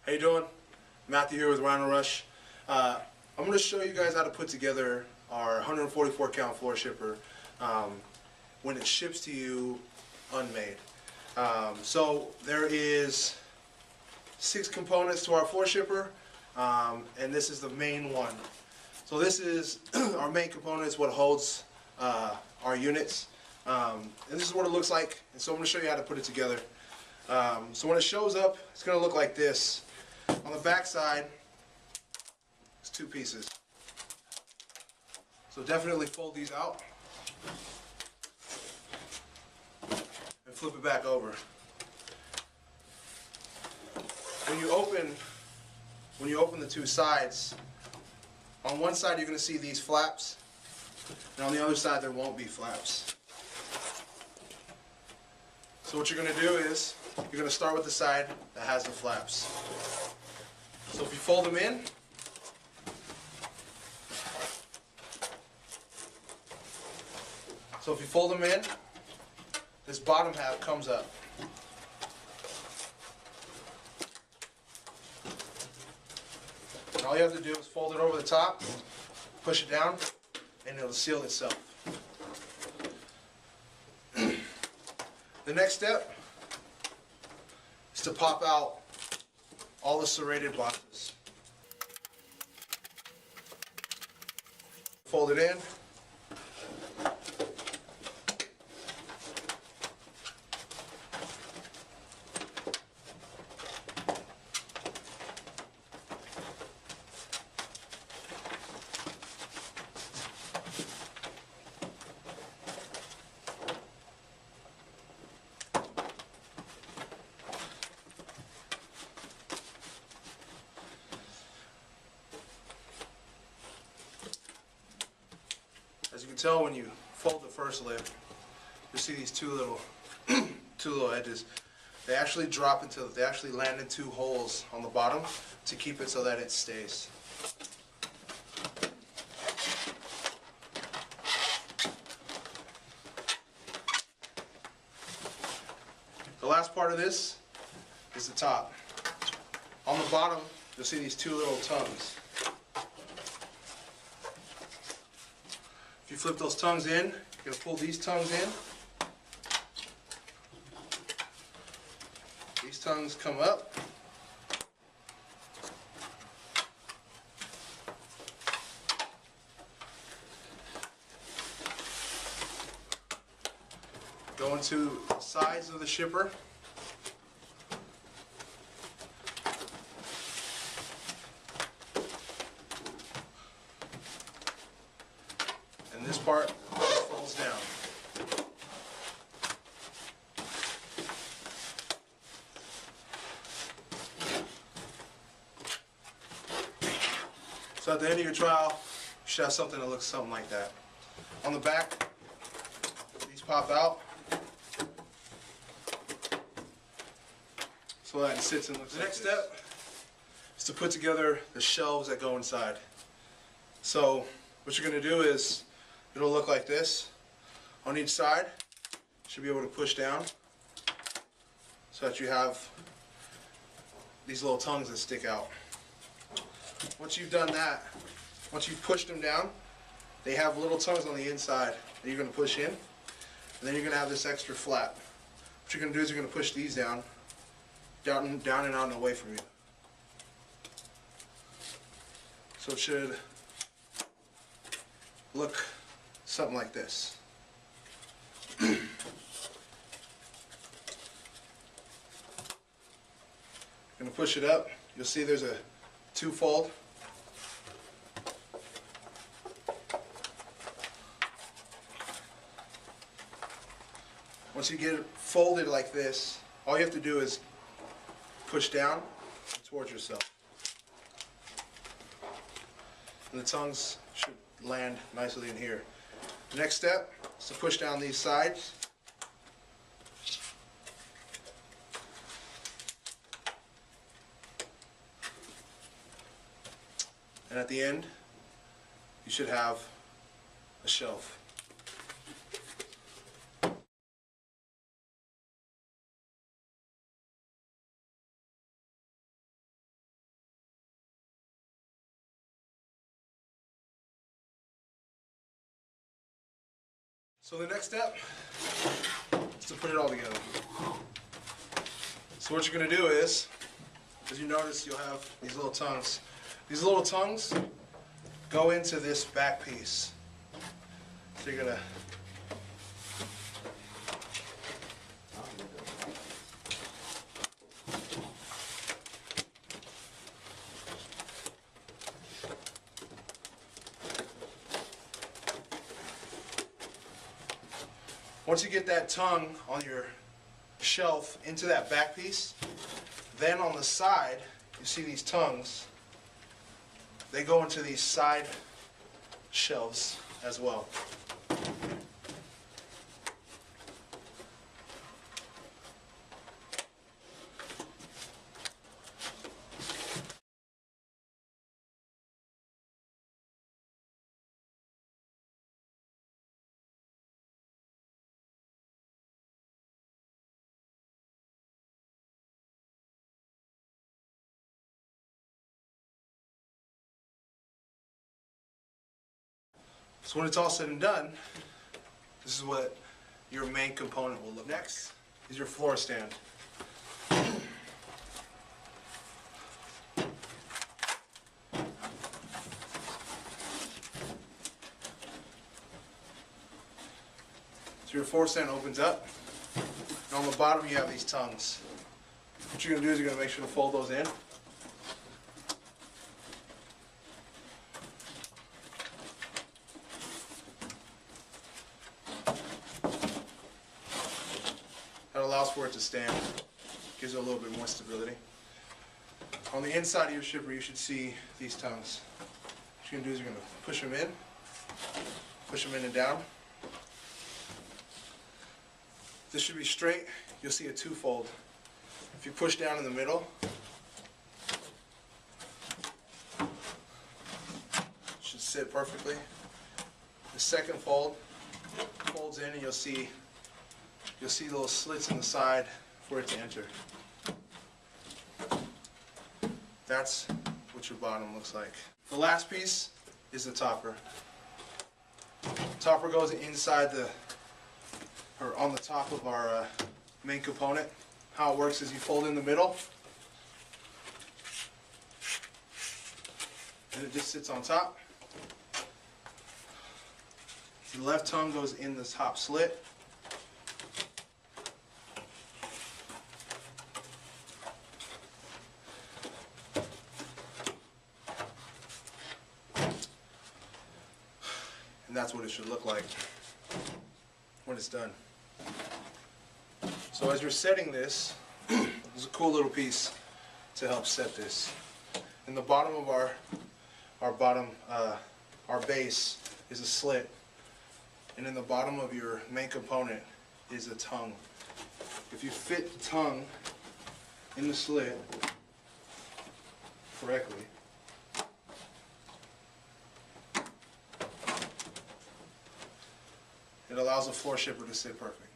How you doing? Matthew here with Rhino Rush. I'm going to show you guys how to put together our 144 count floor shipper when it ships to you unmade. So there is 6 components to our floor shipper, and this is the main one. So this is our main component, is what holds our units, and this is what it looks like. And so I'm going to show you how to put it together. So when it shows up, it's going to look like this. On the back side, it's 2 pieces. So definitely fold these out and flip it back over. When you open the 2 sides, on one side you're going to see these flaps, and on the other side there won't be flaps. So what you're going to do is, you're going to start with the side that has the flaps. So if you fold them in, this bottom half comes up. And all you have to do is fold it over the top, push it down, and it'll seal itself. The next step is to pop out all the serrated boxes. Fold it in. As you can tell, when you fold the first lip, you see these two little edges. They actually land in 2 holes on the bottom to keep it so that it stays. The last part of this is the top. On the bottom, you'll see these 2 little tongues. If you flip those tongues in, you're going to pull these tongues in. These tongues come up. Go into the sides of the shipper. And this part folds down. So at the end of your trial, you should have something that looks something like that. On the back, these pop out, so that it sits and looks like this. The next step is to put together the shelves that go inside. So what you're going to do is, it'll look like this. On each side, you should be able to push down so that you have these little tongues that stick out. Once you've done that, once you've pushed them down, they have little tongues on the inside that you're going to push in, and then you're going to have this extra flap. What you're going to do is you're going to push these down and out and away from you. So it should look something like this. Going to push it up. You'll see there's a 2-fold. Once you get it folded like this, all you have to do is push down towards yourself. And the tongues should land nicely in here. The next step is to push down these sides. And at the end, you should have a shelf. So the next step is to put it all together. So what you're going to do is, as you notice, you'll have these little tongues. These little tongues go into this back piece. So you're going to once you get that tongue on your shelf into that back piece, then on the side, you see these tongues, they go into these side shelves as well. So when it's all said and done, this is what your main component will look. Next is your floor stand. So your floor stand opens up, and on the bottom you have these tongues. What you're going to do is you're going to make sure to fold those in. That allows for it to stand, gives it a little bit more stability. On the inside of your shipper you should see these tongues. What you're going to do is you're going to push them in and down. This should be straight. You'll see a two-fold. If you push down in the middle, it should sit perfectly. The second fold folds in and you'll see little slits in the side for it to enter. That's what your bottom looks like. The last piece is the topper. The topper goes inside or on the top of our main component. How it works is you fold in the middle and it just sits on top. The left tongue goes in the top slit. And that's what it should look like when it's done. So as you're setting this, there's a cool little piece to help set this. In the bottom of our base is a slit, and in the bottom of your main component is a tongue. If you fit the tongue in the slit correctly, it allows the floor shipper to sit perfect.